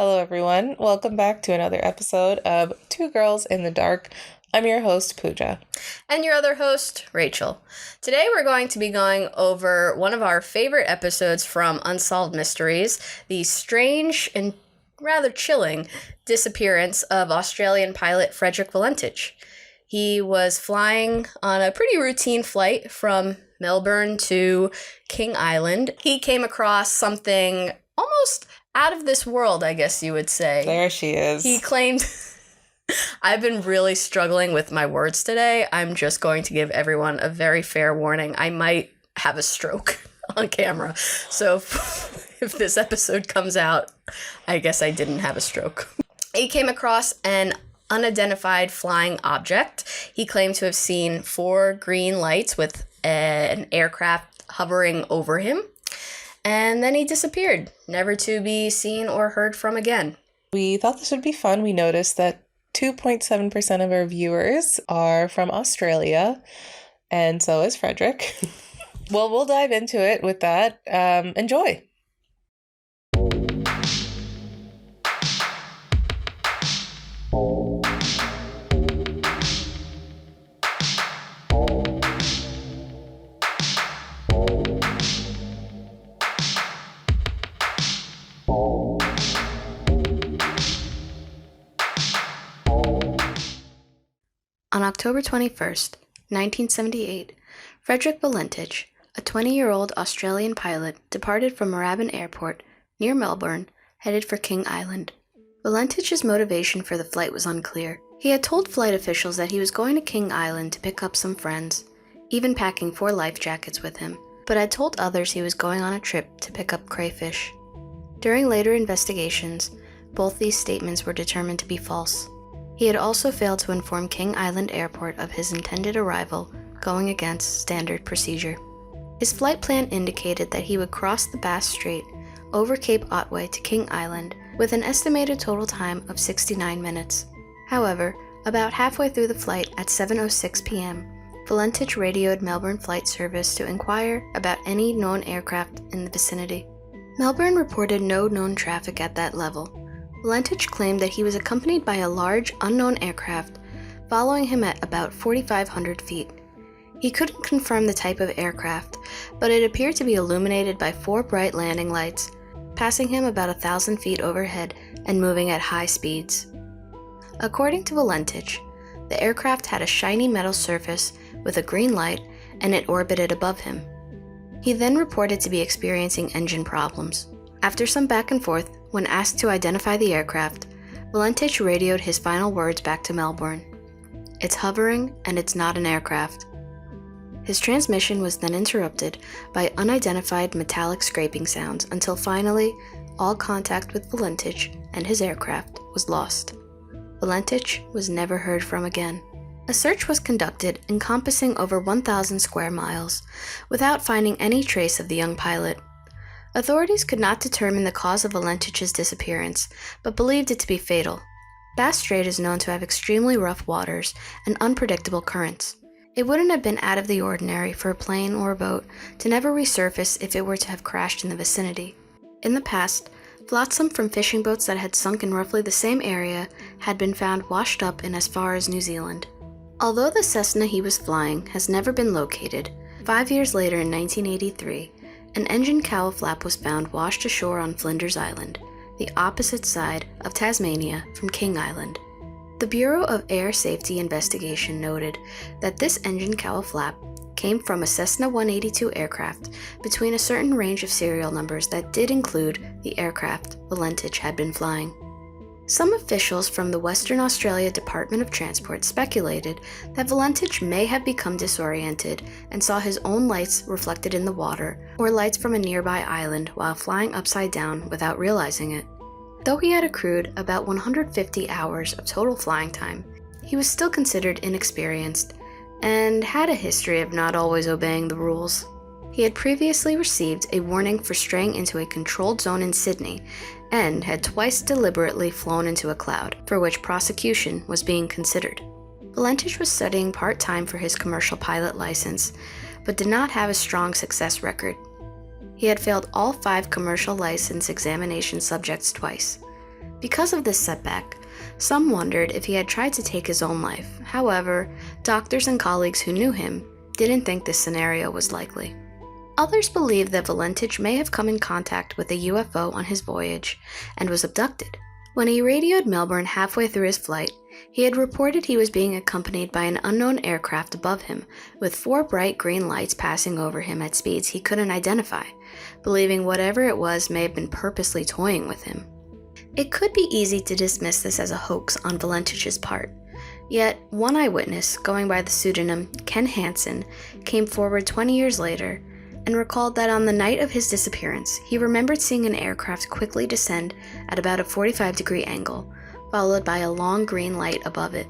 Hello, everyone. Welcome back to another episode of Two Girls in the Dark. I'm your host, Pooja. And your other host, Rachel. Today we're going to be going over one of our favorite episodes from Unsolved Mysteries, the strange and rather chilling disappearance of Australian pilot Frederick Valentich. He was flying on a pretty routine flight from Melbourne to King Island. He came across something almost out of this world, I guess you would say. There she is. He claimed... I've been really struggling with my words today. I'm just going to give everyone a very fair warning. I might have a stroke on camera. So if this episode comes out, I guess I didn't have a stroke. He came across an unidentified flying object. He claimed to have seen 4 green lights with an aircraft hovering over him. And then he disappeared, never to be seen or heard from again. We thought this would be fun. We noticed that 2.7% of our viewers are from Australia, and so is Frederick. Well, we'll dive into it with that. Enjoy. On October 21st, 1978, Frederick Valentich, a 20-year-old Australian pilot, departed from Moorabbin Airport, near Melbourne, headed for King Island. Valentich's motivation for the flight was unclear. He had told flight officials that he was going to King Island to pick up some friends, even packing 4 life jackets with him, but had told others he was going on a trip to pick up crayfish. During later investigations, both these statements were determined to be false. He had also failed to inform King Island Airport of his intended arrival, going against standard procedure. His flight plan indicated that he would cross the Bass Strait over Cape Otway to King Island with an estimated total time of 69 minutes. However, about halfway through the flight at 7:06 p.m., Valentich radioed Melbourne Flight Service to inquire about any known aircraft in the vicinity. Melbourne reported no known traffic at that level. Valentich claimed that he was accompanied by a large, unknown aircraft following him at about 4,500 feet. He couldn't confirm the type of aircraft, but it appeared to be illuminated by 4 bright landing lights, passing him about 1,000 feet overhead and moving at high speeds. According to Valentich, the aircraft had a shiny metal surface with a green light, and it orbited above him. He then reported to be experiencing engine problems. After some back and forth, when asked to identify the aircraft, Valentich radioed his final words back to Melbourne. "It's hovering, and it's not an aircraft." His transmission was then interrupted by unidentified metallic scraping sounds until finally, all contact with Valentich and his aircraft was lost. Valentich was never heard from again. A search was conducted encompassing over 1,000 square miles, without finding any trace of the young pilot. Authorities could not determine the cause of Valentich's disappearance, but believed it to be fatal. Bass Strait is known to have extremely rough waters and unpredictable currents. It wouldn't have been out of the ordinary for a plane or a boat to never resurface if it were to have crashed in the vicinity. In the past, flotsam from fishing boats that had sunk in roughly the same area had been found washed up in as far as New Zealand. Although the Cessna he was flying has never been located, 5 years later in 1983, an engine cowl flap was found washed ashore on Flinders Island, the opposite side of Tasmania from King Island. The Bureau of Air Safety Investigation noted that this engine cowl flap came from a Cessna 182 aircraft between a certain range of serial numbers that did include the aircraft Valentich had been flying. Some officials from the Western Australia Department of Transport speculated that Valentich may have become disoriented and saw his own lights reflected in the water or lights from a nearby island while flying upside down without realizing it. Though he had accrued about 150 hours of total flying time, he was still considered inexperienced and had a history of not always obeying the rules. He had previously received a warning for straying into a controlled zone in Sydney and had twice deliberately flown into a cloud, for which prosecution was being considered. Valentich was studying part-time for his commercial pilot license, but did not have a strong success record. He had failed all 5 commercial license examination subjects twice. Because of this setback, some wondered if he had tried to take his own life. However, doctors and colleagues who knew him didn't think this scenario was likely. Others believe that Valentich may have come in contact with a UFO on his voyage and was abducted. When he radioed Melbourne halfway through his flight, he had reported he was being accompanied by an unknown aircraft above him, with 4 bright green lights passing over him at speeds he couldn't identify, believing whatever it was may have been purposely toying with him. It could be easy to dismiss this as a hoax on Valentich's part. Yet, one eyewitness, going by the pseudonym Ken Hanson, came forward 20 years later and recalled that on the night of his disappearance, he remembered seeing an aircraft quickly descend at about a 45-degree angle, followed by a long green light above it.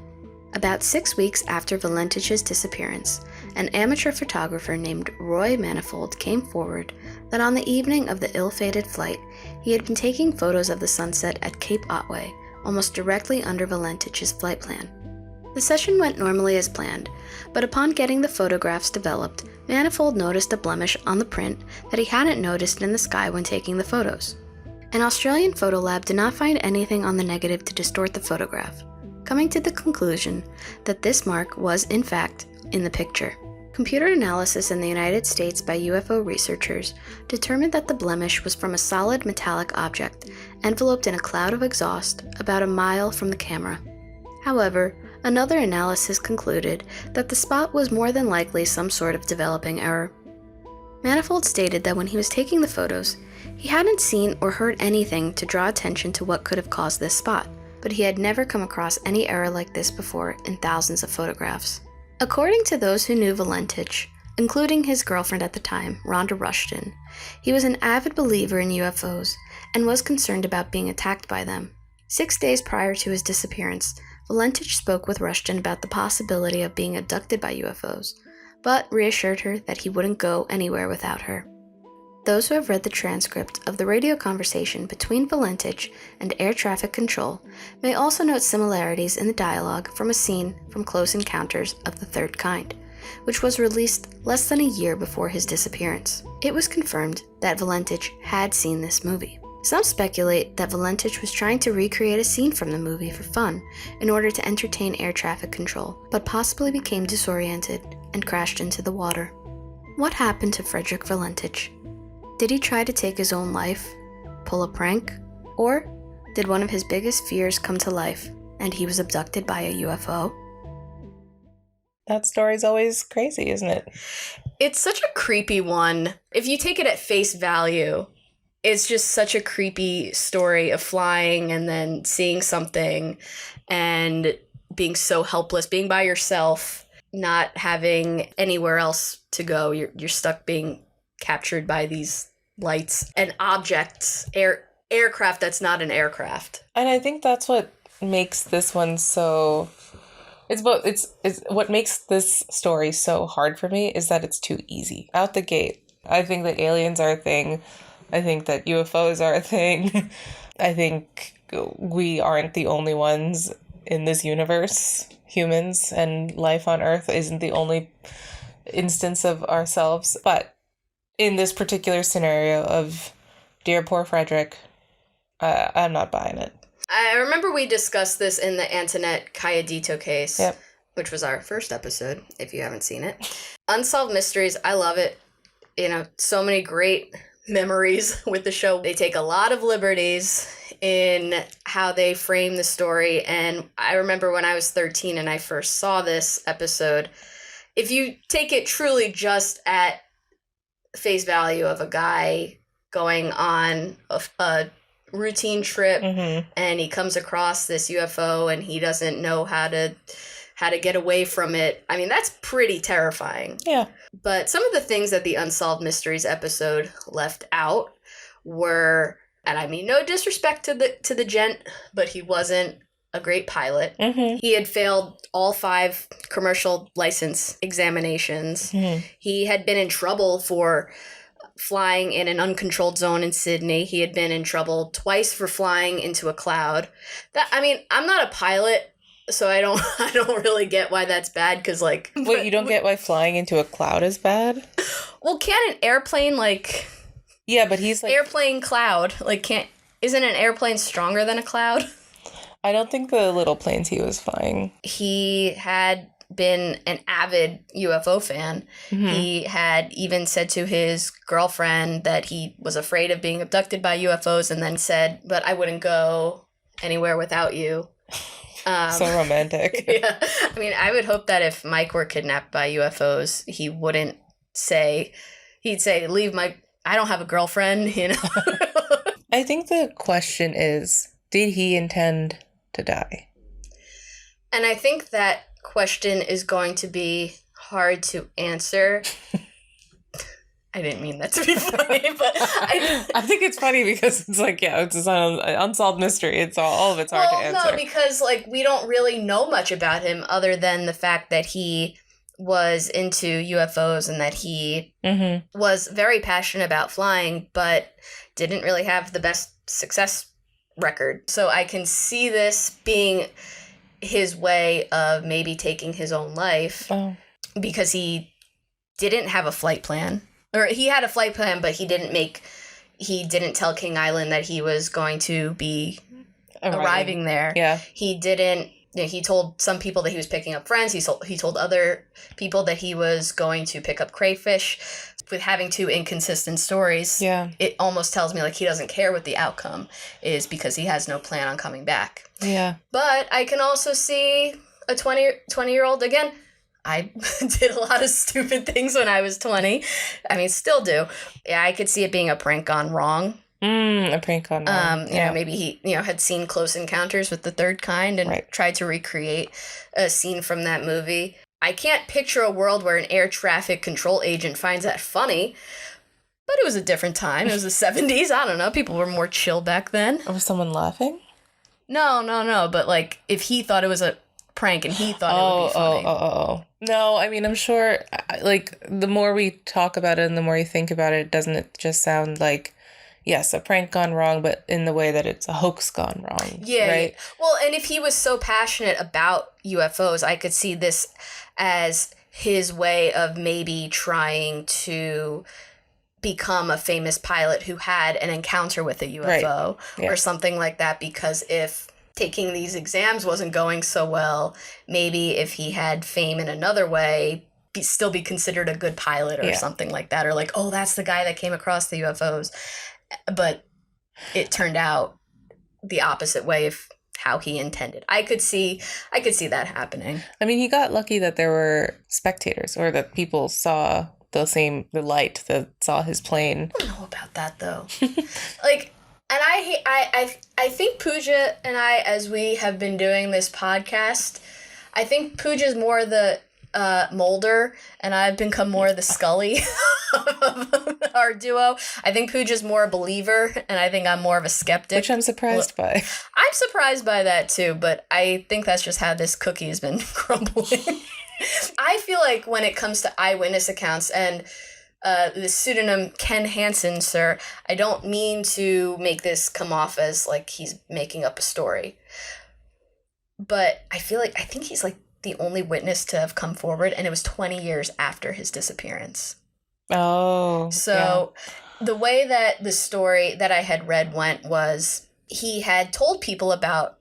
About 6 weeks after Valentich's disappearance, an amateur photographer named Roy Manifold came forward that on the evening of the ill-fated flight, he had been taking photos of the sunset at Cape Otway, almost directly under Valentich's flight plan. The session went normally as planned, but upon getting the photographs developed, Manifold noticed a blemish on the print that he hadn't noticed in the sky when taking the photos. An Australian photo lab did not find anything on the negative to distort the photograph, coming to the conclusion that this mark was, in fact, in the picture. Computer analysis in the United States by UFO researchers determined that the blemish was from a solid metallic object enveloped in a cloud of exhaust about a mile from the camera. However, another analysis concluded that the spot was more than likely some sort of developing error. Manifold stated that when he was taking the photos, he hadn't seen or heard anything to draw attention to what could have caused this spot, but he had never come across any error like this before in thousands of photographs. According to those who knew Valentich, including his girlfriend at the time, Rhonda Rushton, he was an avid believer in UFOs and was concerned about being attacked by them. 6 days prior to his disappearance, Valentich spoke with Rushton about the possibility of being abducted by UFOs, but reassured her that he wouldn't go anywhere without her. Those who have read the transcript of the radio conversation between Valentich and air traffic control may also note similarities in the dialogue from a scene from Close Encounters of the Third Kind, which was released less than a year before his disappearance. It was confirmed that Valentich had seen this movie. Some speculate that Valentich was trying to recreate a scene from the movie for fun in order to entertain air traffic control, but possibly became disoriented and crashed into the water. What happened to Frederick Valentich? Did he try to take his own life, pull a prank, or did one of his biggest fears come to life and he was abducted by a UFO? That story's always crazy, isn't it? It's such a creepy one. If you take it at face value, it's just such a creepy story of flying and then seeing something and being so helpless, being by yourself, not having anywhere else to go. You're stuck being captured by these lights and objects, aircraft that's not an aircraft. And I think that's what makes this one so... It's what makes this story so hard for me is that it's too easy. Out the gate. I think that aliens are a thing. I think that UFOs are a thing. I think we aren't the only ones in this universe. Humans and life on Earth isn't the only instance of ourselves. But in this particular scenario of dear poor Frederick, I'm not buying it. I remember we discussed this in the Antoinette Cayedito case, Yep. which was our first episode, if you haven't seen it. Unsolved Mysteries, I love it. You know, so many great memories with the show. They take a lot of liberties in how they frame the story. And I remember when I was 13 and I first saw this episode, if you take it truly just at face value of a guy going on a routine trip, Mm-hmm. and he comes across this UFO and he doesn't know how to get away from it. I mean, that's pretty terrifying. Yeah. But some of the things that the Unsolved Mysteries episode left out were, and I mean no disrespect to the gent, but he wasn't a great pilot. Mm-hmm. He had failed all 5 commercial license examinations. Mm-hmm. He had been in trouble for flying in an uncontrolled zone in Sydney. He had been in trouble twice for flying into a cloud. I'm not a pilot, so I don't really get why that's bad, because like... Wait, you don't get why flying into a cloud is bad? Well, can an airplane, like... Yeah, but he's like... Airplane cloud, like, can't... Isn't an airplane stronger than a cloud? I don't think the little planes he was flying. He had been an avid UFO fan. Mm-hmm. He had even said to his girlfriend that he was afraid of being abducted by UFOs, and then said, but I wouldn't go anywhere without you. So romantic. Yeah. I mean, I would hope that if Mike were kidnapped by UFOs, he wouldn't say, he'd say, I don't have a girlfriend, you know? I think the question is, did he intend to die? And I think that question is going to be hard to answer. I didn't mean that to be funny, but I think it's funny because it's like, yeah, it's an unsolved mystery. It's all of it's hard to answer. No, because like we don't really know much about him other than the fact that he was into UFOs and that he was very passionate about flying, but didn't really have the best success record. So I can see this being his way of maybe taking his own life because he didn't have a flight plan. Or he had a flight plan, but he didn't tell King Island that he was going to be arriving there. Yeah. He didn't, he told some people that he was picking up friends. He told other people that he was going to pick up crayfish. With having two inconsistent stories, it almost tells me like he doesn't care what the outcome is because he has no plan on coming back. Yeah. But I can also see a 20-year-old, again, I did a lot of stupid things when I was 20. I mean, still do. Yeah, I could see it being a prank gone wrong. A prank gone wrong. You know, maybe he, had seen Close Encounters with the Third Kind and tried to recreate a scene from that movie. I can't picture a world where an air traffic control agent finds that funny, but it was a different time. It was the 70s. I don't know. People were more chill back then. Was someone laughing? No. But, like, if he thought it was a prank and he thought it would be funny. No, I mean, I'm sure, like, the more we talk about it and the more you think about it, doesn't it just sound like, yes, a prank gone wrong, but in the way that it's a hoax gone wrong. Yeah. Right? Well, and if he was so passionate about UFOs, I could see this as his way of maybe trying to become a famous pilot who had an encounter with a UFO or something like that, because if taking these exams wasn't going so well, maybe if he had fame in another way, still be considered a good pilot or something like that, or like, oh, that's the guy that came across the UFOs. But it turned out the opposite way of how he intended. I could see that happening. I mean, he got lucky that there were spectators or that people saw the light that saw his plane. I don't know about that though. Like, and I think Pooja and I, as we have been doing this podcast, I think Pooja's more the Mulder, and I've become more the Scully of our duo. I think Pooja's more a believer, and I think I'm more of a skeptic. Which I'm surprised by. I'm surprised by that too, but I think that's just how this cookie has been crumbling. I feel like when it comes to eyewitness accounts and the pseudonym Ken Hanson, sir, I don't mean to make this come off as like he's making up a story, but I think he's like the only witness to have come forward, and it was 20 years after his disappearance. Oh. So the way that the story that I had read went was he had told people about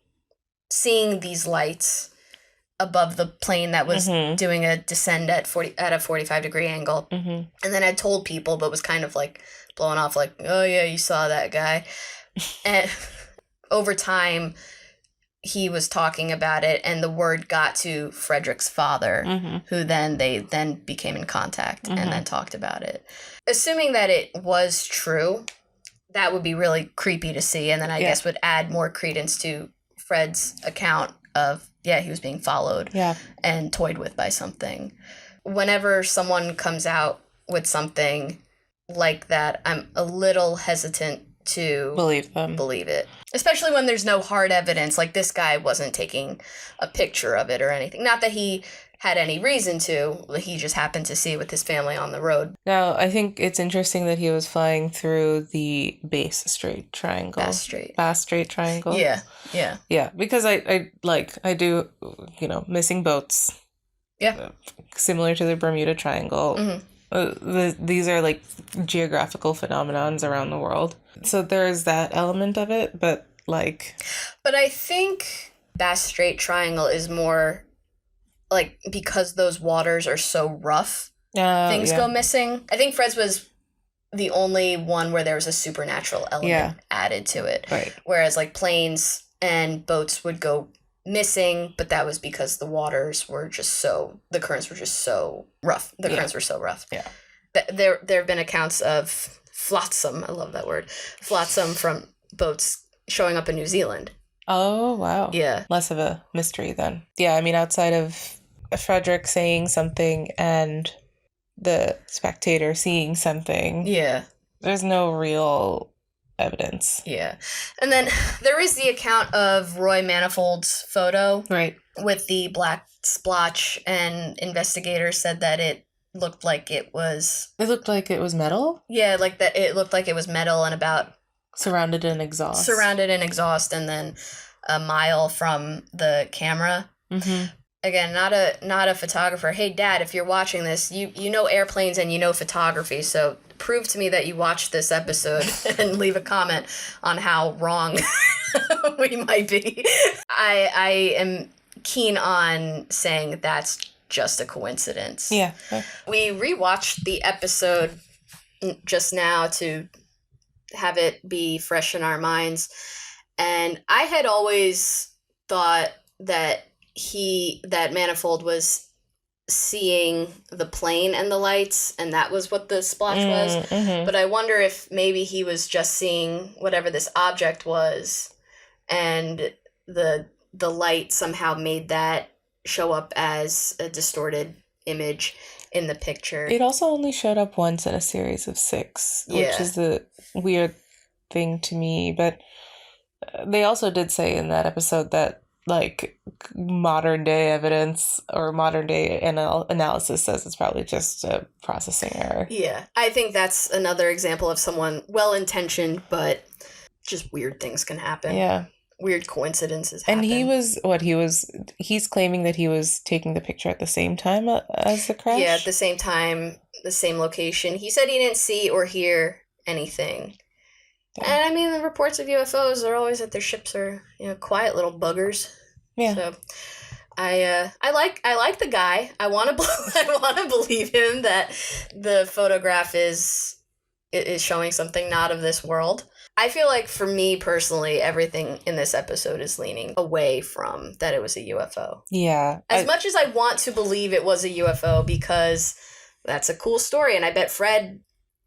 seeing these lights above the plane that was doing a descend at a 45-degree angle. And then I told people, but was kind of like blowing off like, oh yeah, you saw that guy. And over time, he was talking about it, and the word got to Frederick's father, who they became in contact and then talked about it. Assuming that it was true, that would be really creepy to see, and then I guess would add more credence to Fred's account of, he was being followed and toyed with by something. Whenever someone comes out with something like that, I'm a little hesitant to believe it, especially when there's no hard evidence. Like, this guy wasn't taking a picture of it or anything, not that he had any reason to, he just happened to see it with his family on the road. Now, I think it's interesting that he was flying through the Bass Strait triangle. Bass Strait triangle. Yeah, because I do, missing boats. Similar to the Bermuda Triangle. These are like geographical phenomenons around the world. So there's that element of it, but like... But I think Bass Strait Triangle is more like because those waters are so rough, things go missing. I think Fred's was the only one where there was a supernatural element added to it. Right. Whereas like planes and boats would go missing, but that was because the currents were just so rough. The currents were so rough. Yeah. There have been accounts of flotsam, I love that word, flotsam from boats showing up in New Zealand. Oh, wow. Yeah. Less of a mystery then. Yeah, I mean, outside of Frederick saying something and the spectator seeing something. Yeah. There's no real evidence. Yeah. And then there is the account of Roy Manifold's photo. Right. With the black splotch, and investigators said that it looked like it was... It looked like it was metal? Yeah, like that it looked like it was metal and about... Surrounded in exhaust, and then a mile from the camera. Mm-hmm. Again, not a photographer. Hey, Dad, if you're watching this, you know airplanes and you know photography, so prove to me that you watched this episode and leave a comment on how wrong we might be. I am keen on saying that's just a coincidence. Yeah. We rewatched the episode just now to have it be fresh in our minds, and I had always thought that Manifold was seeing the plane and the lights, and that was what the splotch was. Mm-hmm. But I wonder if maybe he was just seeing whatever this object was, and the light somehow made that show up as a distorted image in the picture. It also only showed up once in a series of 6, which is the weird thing to me. But they also did say in that episode that like modern day evidence or modern day analysis says it's probably just a processing error. Yeah, I think that's another example of someone well-intentioned, but just weird things can happen. Yeah. Weird coincidences happen. And he's claiming that he was taking the picture at the same time as the crash? Yeah, at the same time, the same location. He said he didn't see or hear anything. Yeah. And I mean, the reports of UFOs are always that their ships are, quiet little buggers. Yeah. So I like the guy. I want to believe him that the photograph is showing something not of this world. I feel like for me personally, everything in this episode is leaning away from that it was a UFO. Yeah. As much as I want to believe it was a UFO because that's a cool story, and I bet Fred,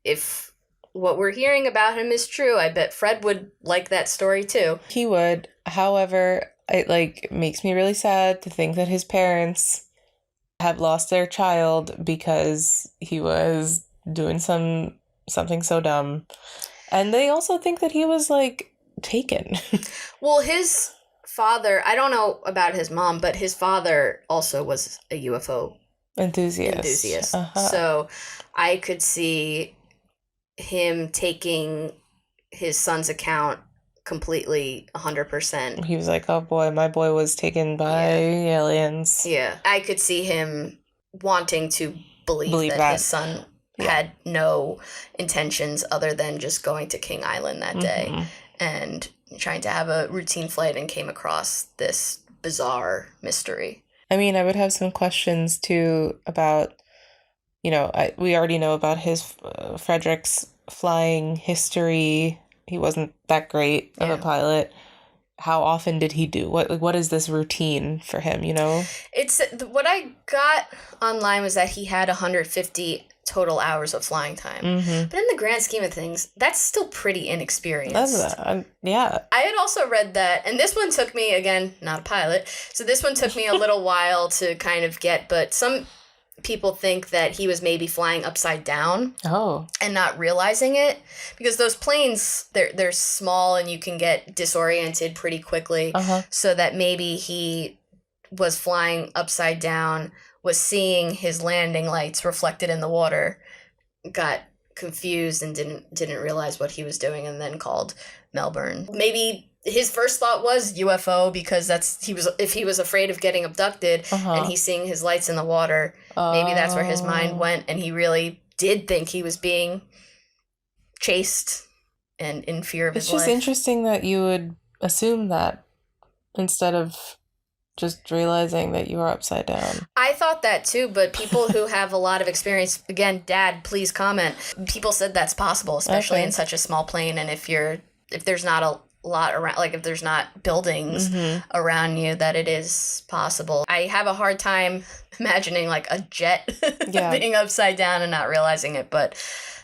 if what we're hearing about him is true, I bet Fred would like that story too. He would. However, it makes me really sad to think that his parents have lost their child because he was doing something so dumb. And they also think that he was taken. Well, his father, I don't know about his mom, but his father also was a UFO enthusiast. Uh-huh. So I could see him taking his son's account completely 100%. He was like, oh boy, my boy was taken by aliens. Yeah. I could see him wanting to believe that his son had no intentions other than just going to King Island that day and trying to have a routine flight, and came across this bizarre mystery. I mean, I would have some questions too about, we already know about his Frederick's flying history. He wasn't that great of a pilot. How often did he do? What is this routine for him, It's what I got online was that he had 150 total hours of flying time. Mm-hmm. But in the grand scheme of things, that's still pretty inexperienced. Yeah. I had also read that, and this one took me, again, not a pilot, so this one took me a little while to kind of get, but some people think that he was maybe flying upside down and not realizing it, because those planes, they're small and you can get disoriented pretty quickly, so that maybe he was flying upside down, was seeing his landing lights reflected in the water, got confused and didn't realize what he was doing, and then called Melbourne. Maybe his first thought was UFO because if he was afraid of getting abducted and he's seeing his lights in the water, maybe that's where his mind went, and he really did think he was being chased and in fear of his life. It's just interesting that you would assume that instead of just realizing that you are upside down. I thought that too, but people who have a lot of experience, again, Dad, please comment. People said that's possible, especially in such a small plane, and if there's not a lot around, like if there's not buildings around you, that it is possible. I have a hard time imagining like a jet being upside down and not realizing it, but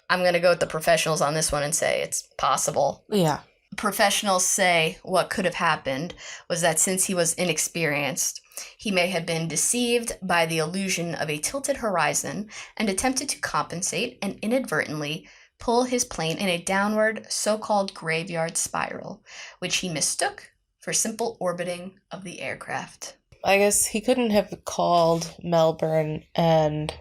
I'm going to go with the professionals on this one and say it's possible. Yeah. Professionals say what could have happened was that since he was inexperienced, he may have been deceived by the illusion of a tilted horizon and attempted to compensate and inadvertently pull his plane in a downward so-called graveyard spiral, which he mistook for simple orbiting of the aircraft. I guess he couldn't have called Melbourne and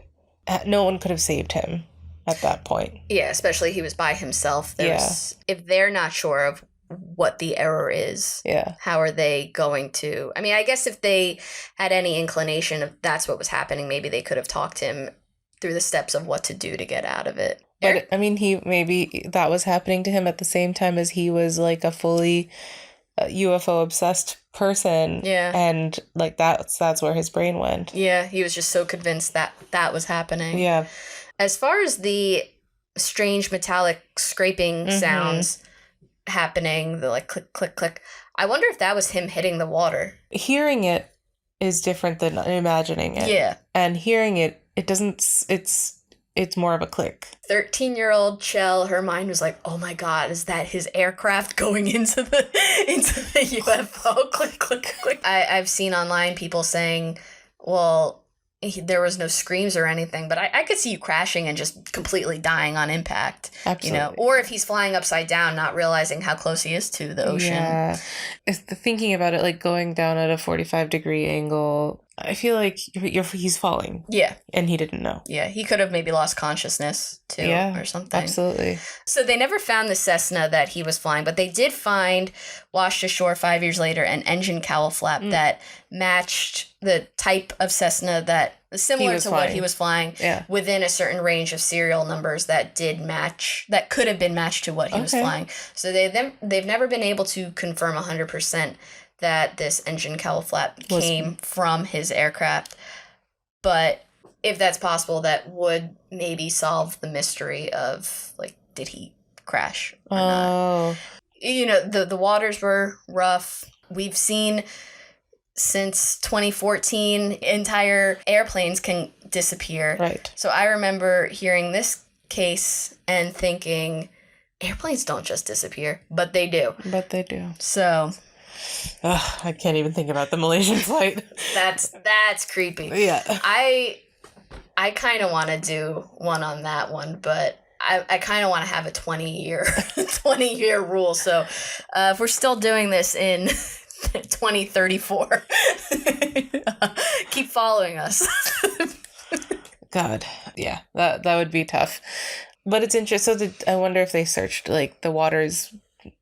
no one could have saved him at that point. Yeah, especially he was by himself. If they're not sure of what the error is, how are they going to... I mean, I guess if they had any inclination of that's what was happening, maybe they could have talked him through the steps of what to do to get out of it. But, I mean, maybe that was happening to him at the same time as he was, like, a fully UFO-obsessed person. Yeah. And, like, that's where his brain went. Yeah, he was just so convinced that that was happening. Yeah. As far as the strange metallic scraping sounds happening, the, like, click, click, click, I wonder if that was him hitting the water. Hearing it is different than imagining it. Yeah. And hearing it doesn't... It's more of a click. 13-year-old Chell, her mind was like, oh my God, is that his aircraft going into the UFO? Click, click, click. I've seen online people saying, well, there was no screams or anything, but I could see you crashing and just completely dying on impact. Absolutely. You know, or if he's flying upside down, not realizing how close he is to the ocean. Yeah. Thinking about it, like going down at a 45-degree angle, I feel like he's falling. Yeah. And he didn't know. Yeah, he could have maybe lost consciousness too or something. Absolutely. So they never found the Cessna that he was flying, but they did find, washed ashore 5 years later, an engine cowl flap that matched the type of Cessna that similar to what he was flying within a certain range of serial numbers that did match, that could have been matched to what he was flying. So they've never been able to confirm 100% that this engine cowl flap came from his aircraft. But if that's possible, that would maybe solve the mystery of, like, did he crash or not? You know, the waters were rough. We've seen since 2014, entire airplanes can disappear. Right. So I remember hearing this case and thinking, airplanes don't just disappear, but they do. So... I can't even think about the Malaysian flight. That's creepy. Yeah. I kind of want to do one on that one, but I kind of want to have a 20-year rule. So if we're still doing this in 2034, keep following us. God, yeah, that would be tough. But it's interesting. So I wonder if they searched, like, the waters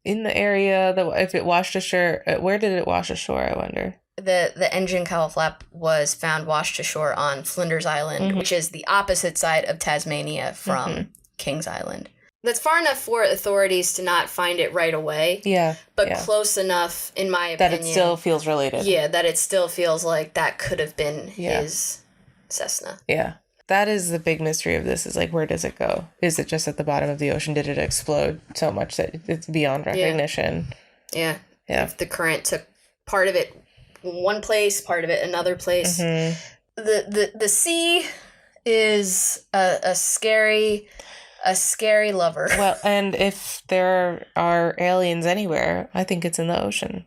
in the area, if it washed ashore. Where did it wash ashore, I wonder? The engine cowl flap was found washed ashore on Flinders Island, which is the opposite side of Tasmania from Kings Island. That's far enough for authorities to not find it right away. Yeah. But close enough, in my opinion. That it still feels related. Yeah, that it still feels like that could have been his Cessna. Yeah. That is the big mystery of this, is, like, where does it go? Is it just at the bottom of the ocean? Did it explode so much that it's beyond recognition? Yeah. If the current took part of it one place, part of it another place. The sea is a scary lover. Well, and if there are aliens anywhere, I think it's in the ocean.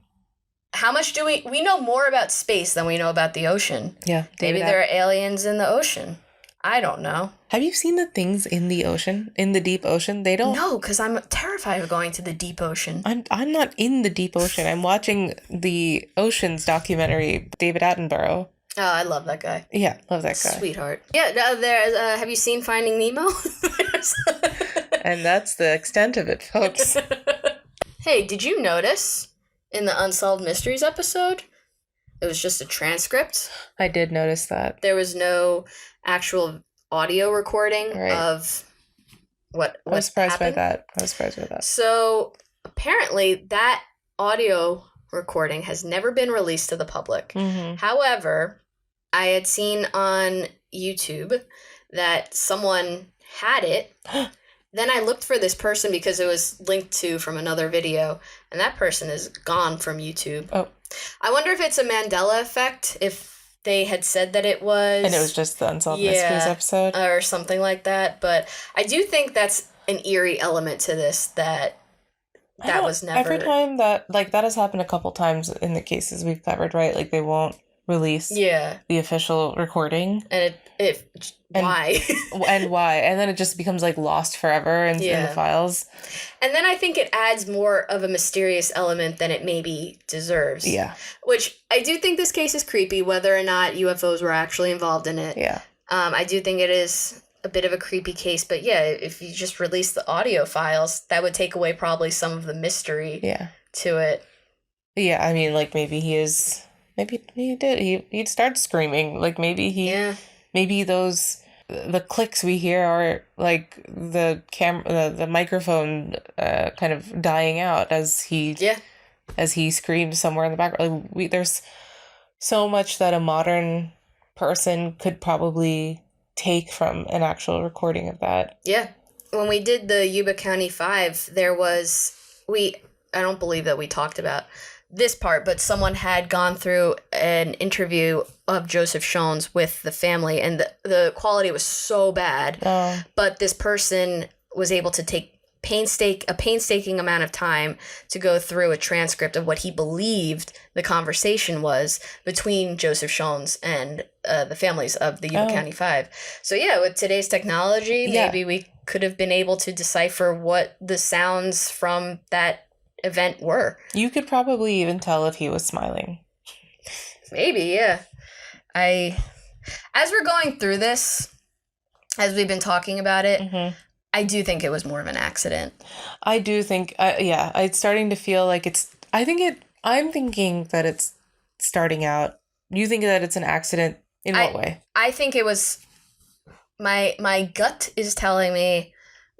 How much do we know more about space than we know about the ocean? Yeah. Maybe there are aliens in the ocean. I don't know. Have you seen the things in the ocean, in the deep ocean? They don't. No, because I'm terrified of going to the deep ocean. I'm not in the deep ocean. I'm watching the Oceans documentary, David Attenborough. Oh, I love that guy. Yeah, love that guy. Sweetheart. Yeah, have you seen Finding Nemo? And that's the extent of it, folks. Hey, did you notice in the Unsolved Mysteries episode, it was just a transcript? I did notice that. There was no actual audio recording of what I was surprised happened. by that. So apparently that audio recording has never been released to the public. Mm-hmm. However, I had seen on YouTube that someone had it. Then I looked for this person because it was linked to from another video, and that person is gone from YouTube. Oh. I wonder if it's a Mandela effect, if they had said that it was... And it was just the Unsolved Mysteries episode? Or something like that. But I do think that's an eerie element to this that was never... Every time that has happened a couple times in the cases we've covered, right? Like, they won't release the official recording. And why? And why? And then it just becomes, like, lost forever in the files. And then I think it adds more of a mysterious element than it maybe deserves. Yeah. Which I do think this case is creepy, whether or not UFOs were actually involved in it. Yeah. I do think it is a bit of a creepy case, but yeah, if you just release the audio files, that would take away probably some of the mystery to it. Yeah, I mean, like, maybe he is... Maybe he did. He'd start screaming. Like, maybe maybe the clicks we hear are like the microphone kind of dying out as he screams somewhere in the background. Like, there's so much that a modern person could probably take from an actual recording of that. Yeah. When we did the Yuba County 5, there was I don't believe that we talked about this part, but someone had gone through an interview of Joseph Shones with the family, and the quality was so bad. But this person was able to take a painstaking amount of time to go through a transcript of what he believed the conversation was between Joseph Shones and the families of the Yuba County 5. So yeah, with today's technology, maybe we could have been able to decipher what the sounds from that event were. You could probably even tell if he was smiling. Maybe, yeah. As we're going through this, as we've been talking about it, I do think it was more of an accident. I do think, it's starting to feel like I'm thinking that it's starting out. You think that it's an accident? In what way? I think it was, my gut is telling me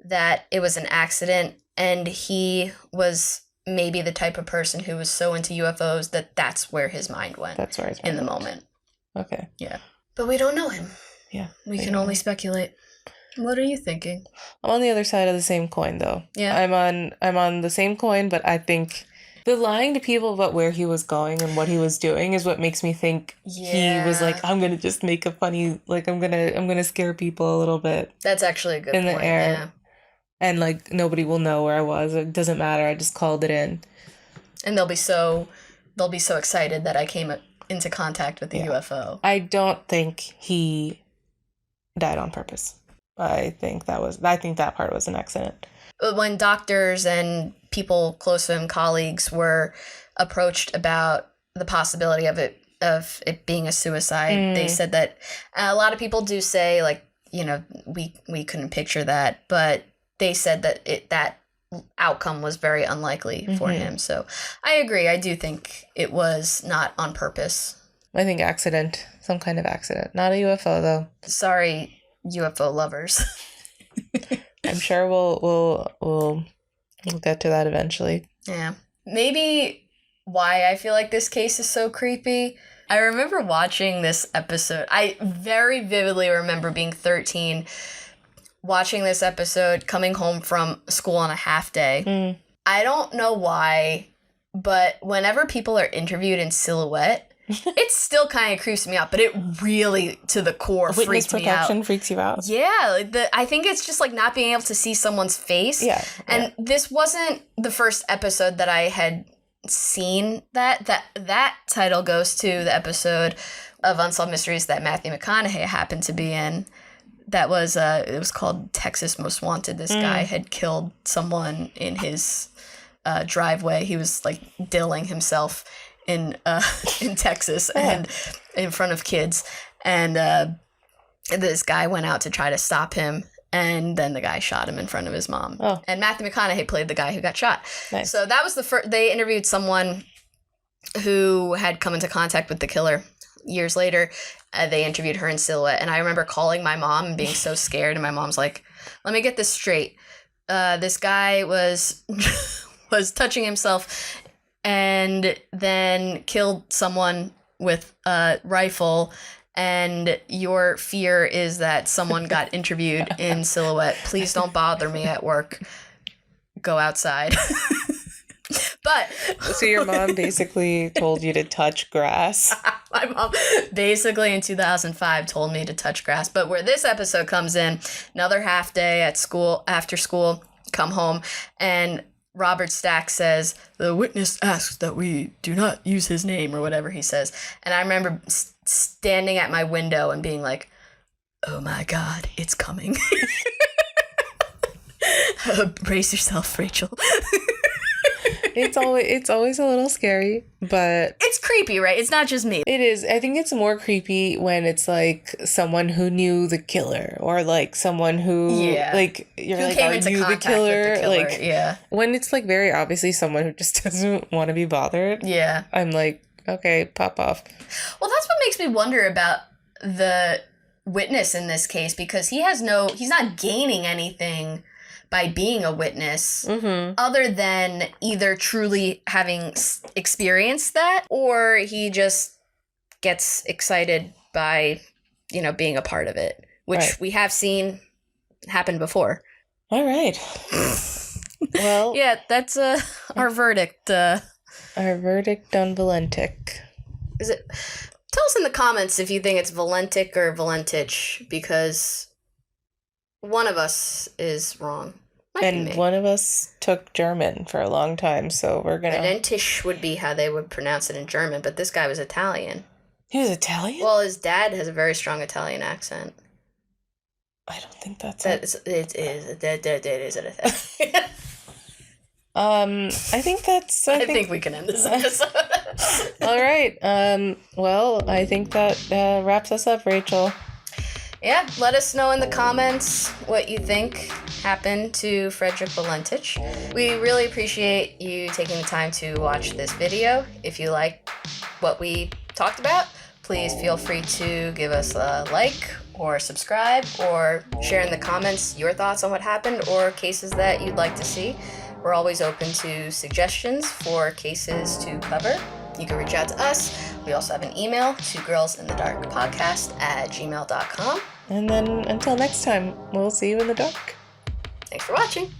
that it was an accident, and he was maybe the type of person who was so into UFOs that that's where his mind went. That's where his mind in the went. moment. Okay. Yeah. But we don't know him. Yeah. We can only speculate. What are you thinking? I'm on the other side of the same coin, though. Yeah. I'm on the same coin, but I think the lying to people about where he was going and what he was doing is what makes me think he was like, I'm gonna just make a funny, like, I'm gonna scare people a little bit. That's actually a good point. In the air. Yeah. And, like, nobody will know where I was. It doesn't matter. I just called it in. And they'll be so excited that I came into contact with the UFO. I don't think he died on purpose. I think that part was an accident. When doctors and people close to him, colleagues, were approached about the possibility of it being a suicide, they said that a lot of people do say, like, you know, we couldn't picture that, but they said that that outcome was very unlikely for him. So I agree. I do think it was not on purpose. I think accident, some kind of accident. Not a UFO, though. Sorry, UFO lovers. I'm sure we'll get to that eventually. Yeah. Maybe why I feel like this case is so creepy. I remember watching this episode. I very vividly remember being 13, watching this episode, coming home from school on a half day. I don't know why, but whenever people are interviewed in silhouette, it still kind of creeps me out, but it really, to the core, freaks me out. Witness protection freaks you out? Yeah. I think it's just like not being able to see someone's face. Yeah. And this wasn't the first episode that I had seen that title goes to the episode of Unsolved Mysteries that Matthew McConaughey happened to be in. That was it was called Texas Most Wanted. This guy had killed someone in his driveway. He was like dilling himself in Texas and in front of kids, and this guy went out to try to stop him, and then the guy shot him in front of his mom. And Matthew McConaughey played the guy who got shot. Nice. So that was the first. They interviewed someone who had come into contact with the killer years later, they interviewed her in silhouette. And I remember calling my mom and being so scared. And my mom's like, let me get this straight. This guy was touching himself and then killed someone with a rifle. And your fear is that someone got interviewed in silhouette. Please don't bother me at work. Go outside. But so your mom basically told you to touch grass. My mom basically in 2005 told me to touch grass. But where this episode comes in, another half day at school, after school, come home, and Robert Stack says, the witness asks that we do not use his name, or whatever he says. And I remember standing at my window and being like, oh my God, it's coming. Brace yourself, Rachel. It's always a little scary, but it's creepy, right? It's not just me. It is. I think it's more creepy when it's like someone who knew the killer, or like someone who like you're who like, came are into you the contact killer? with the killer? Like, yeah. When it's like very obviously someone who just doesn't want to be bothered. Yeah. I'm like, okay, pop off. Well, that's what makes me wonder about the witness in this case, because he's not gaining anything by being a witness, other than either truly having experienced that, or he just gets excited by, being a part of it, which we have seen happen before. All right. Well, yeah, that's our verdict. Our verdict on Valentich. Is it? Tell us in the comments if you think it's Valentich or Valentich, because one of us is wrong. And one of us took German for a long time, so we're gonna... Valentich would be how they would pronounce it in German, but this guy was Italian. He was Italian? Well, his dad has a very strong Italian accent. I don't think that's it. It is an Italian. I think that's... I think we can end this episode. All right. Well, I think that wraps us up, Rachel. Yeah, let us know in the comments what you think happened to Frederick Valentich. We really appreciate you taking the time to watch this video. If you like what we talked about, please feel free to give us a like or subscribe, or share in the comments your thoughts on what happened or cases that you'd like to see. We're always open to suggestions for cases to cover. You can reach out to us. We also have an email to girlsinthedarkpodcast@gmail.com. And then until next time, we'll see you in the dark. Thanks for watching.